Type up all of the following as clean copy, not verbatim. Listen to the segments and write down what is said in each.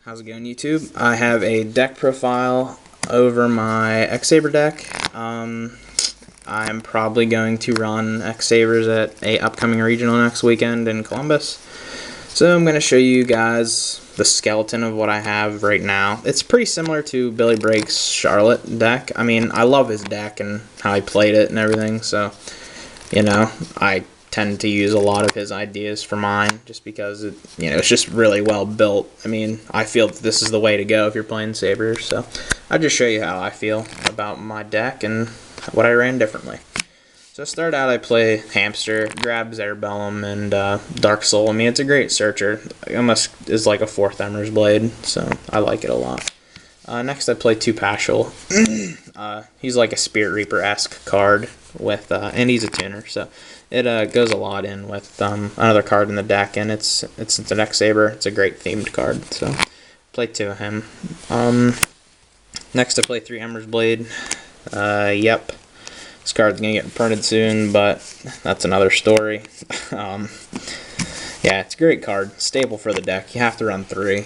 How's it going, YouTube? I have a deck profile over my X-Saber deck. I'm probably going to run X-Sabers at a upcoming regional next weekend in Columbus. So I'm going to show you guys the skeleton of what I have right now. It's pretty similar to Billy Brake's Charlotte deck. I mean, I love his deck and how he played it and everything, so, you know, I tend to use a lot of his ideas for mine just because it's just really well built. I mean, I feel that this is the way to go if you're playing Sabers, so I'll just show you how I feel about my deck and what I ran differently. So to start out, I play Hamster, grab Zerbellum, and Dark Soul. I mean, it's a great searcher. It almost is like a 4th Ember's Blade, so I like it a lot. Next, I play 2 Pashul. He's like a Spirit Reaper-esque card, with, and he's a tuner, so it goes a lot in with another card in the deck, and it's an X-Saber. It's a great themed card, so play 2 of him. Next, I play 3 Ember's Blade. Yep. This card's going to get printed soon, but that's another story. Yeah, it's a great card. Staple for the deck. You have to run 3.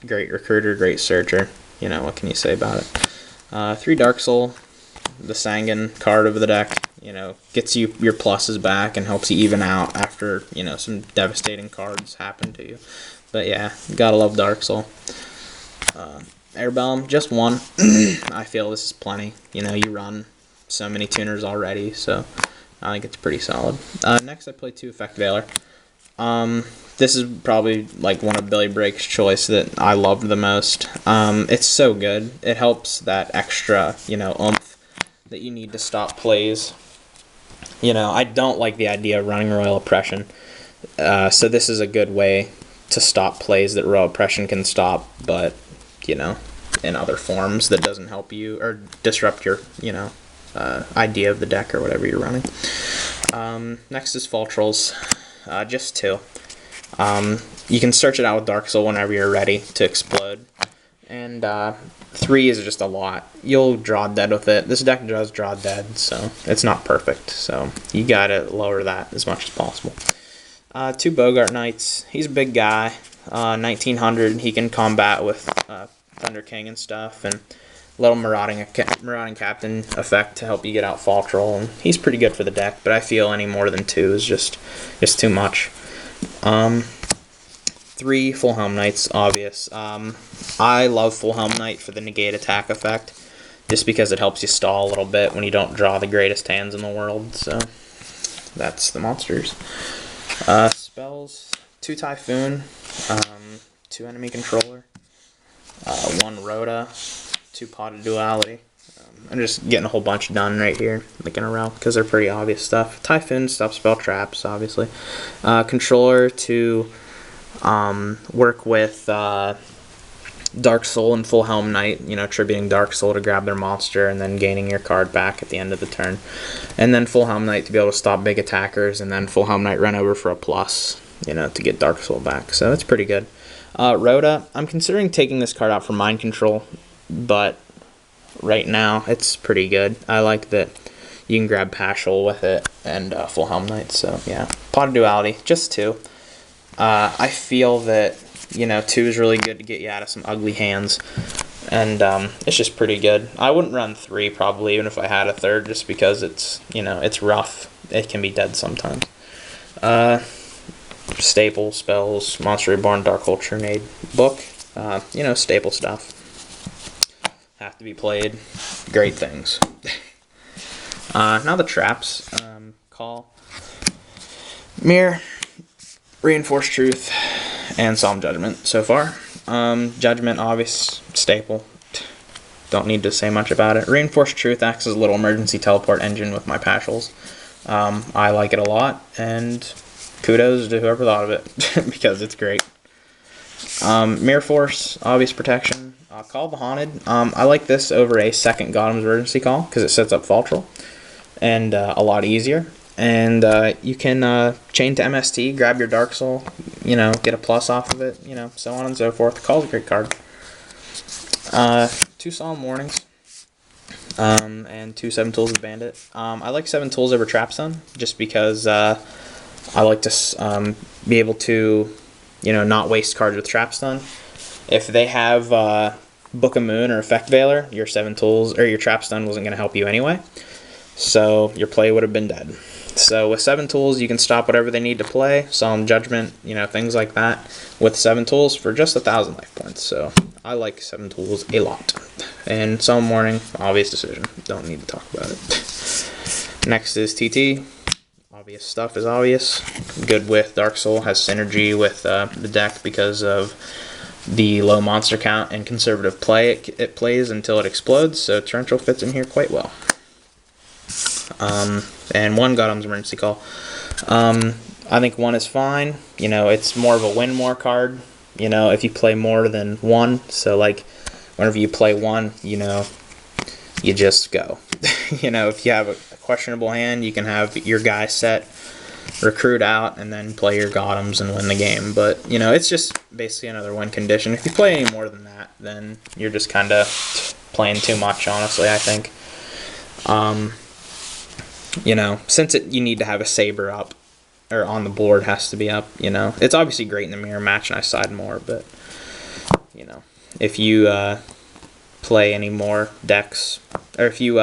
Great recruiter, great searcher. You know, what can you say about it? 3 Dark Soul, the Sangan card of the deck. You know, gets you your pluses back and helps you even out after, you know, some devastating cards happen to you. But yeah, gotta love Dark Soul. Airbellum, just 1. I feel this is plenty. You know, you run so many tuners already, so I think it's pretty solid. Next, I play 2 Effect Veiler. This is probably like one of Billy Brake's choice that I loved the most. It's so good. It helps that extra, you know, oomph that you need to stop plays. You know, I don't like the idea of running Royal Oppression, so this is a good way to stop plays that Royal Oppression can stop, but, you know, in other forms that doesn't help you or disrupt your, you know, idea of the deck or whatever you're running. Next is Fall Trolls, just 2. You can search it out with Dark Soul whenever you're ready to explode, and 3 is just a lot. You'll draw dead with it. This deck does draw dead, so it's not perfect, so you gotta lower that as much as possible. 2 Bogart Knights. He's a big guy, 1900. He can combat with Thunder King and stuff, and little Marauding Captain effect to help you get out Fall Troll, and he's pretty good for the deck, but I feel any more than 2 is just too much. 3 Full Helm Knights, obvious. I love Full Helm Knight for the negate attack effect, just because it helps you stall a little bit when you don't draw the greatest hands in the world, so that's the monsters. Spells, 2 Typhoon, 2 Enemy Controller, 1 Rhoda, 2 Potted Duality. I'm just getting a whole bunch done right here, like in a row, because they're pretty obvious stuff. Typhoon, stop spell traps, obviously. Controller to work with Dark Soul and Full Helm Knight, you know, tributing Dark Soul to grab their monster and then gaining your card back at the end of the turn. And then Full Helm Knight to be able to stop big attackers, and then Full Helm Knight run over for a plus, you know, to get Dark Soul back. So that's pretty good. Rhoda, I'm considering taking this card out for Mind Control, but right now it's pretty good. I like that you can grab Pashul with it and Full Helm Knight, so yeah. Pot of Duality, just 2. I feel that, you know, 2 is really good to get you out of some ugly hands, and it's just pretty good. I wouldn't run 3 probably, even if I had a 3rd, just because it's, you know, it's rough. It can be dead sometimes. Staple spells, Monster Reborn, Dark Hole Churnade book, you know, staple stuff. Have to be played. Great things. Now the traps. Call, Mirror, Reinforced Truth, and Solemn Judgment so far. Judgment, obvious, staple. Don't need to say much about it. Reinforced Truth acts as a little emergency teleport engine with my Pashuls. I like it a lot, and kudos to whoever thought of it, because it's great. Mirror Force, obvious protection. Call the Haunted. I like this over a 2nd Gotham's Emergency Call, because it sets up Fall Troll, and a lot easier. And you can chain to MST, grab your Dark Soul, you know, get a plus off of it, you know, so on and so forth. Call's a great card. 2 Solemn Warnings, and 2 7 Tools of Bandit. I like 7 Tools over Trapstone, just because I like to be able to, you know, not waste cards with Trapstone. If they have Book of Moon or Effect Veiler, your 7 tools or your Trap Stun wasn't going to help you anyway. So your play would have been dead. So with 7 tools, you can stop whatever they need to play. Solemn Judgment, things like that. With 7 tools for just 1,000 life points. So I like 7 tools a lot. And Solemn Warning, obvious decision. Don't need to talk about it. Next is TT. Obvious stuff is obvious. Good with Dark Soul. Has synergy with the deck because of the low monster count and conservative play it plays until it explodes. So Torrential fits in here quite well. And 1 Godham's Emergency Call. I think 1 is fine. It's more of a win more card. If you play more than 1. So like, whenever you play 1, you just go. If you have a questionable hand, you can have your guy set, recruit out, and then play your Gothams and win the game. But, it's just basically another win condition. If you play any more than that, then you're just kind of playing too much, honestly, I think. Since you need to have a Saber up, or on the board has to be up, It's obviously great in the mirror match, and I side more, but, if you play any more decks, or if you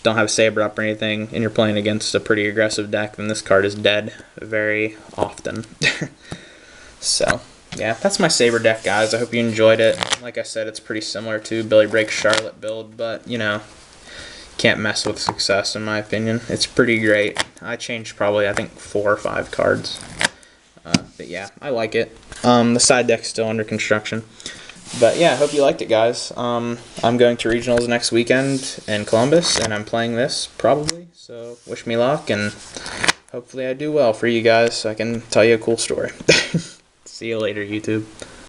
don't have a Saber up or anything, and you're playing against a pretty aggressive deck, then this card is dead very often. So, yeah, that's my Saber deck, guys. I hope you enjoyed it. Like I said, it's pretty similar to Billy Break Charlotte build, but, can't mess with success, in my opinion. It's pretty great. I changed probably, I think, 4 or 5 cards. But yeah, I like it. The side deck's still under construction. But yeah, I hope you liked it, guys. I'm going to regionals next weekend in Columbus, and I'm playing this, probably. So wish me luck, and hopefully I do well for you guys so I can tell you a cool story. See you later, YouTube.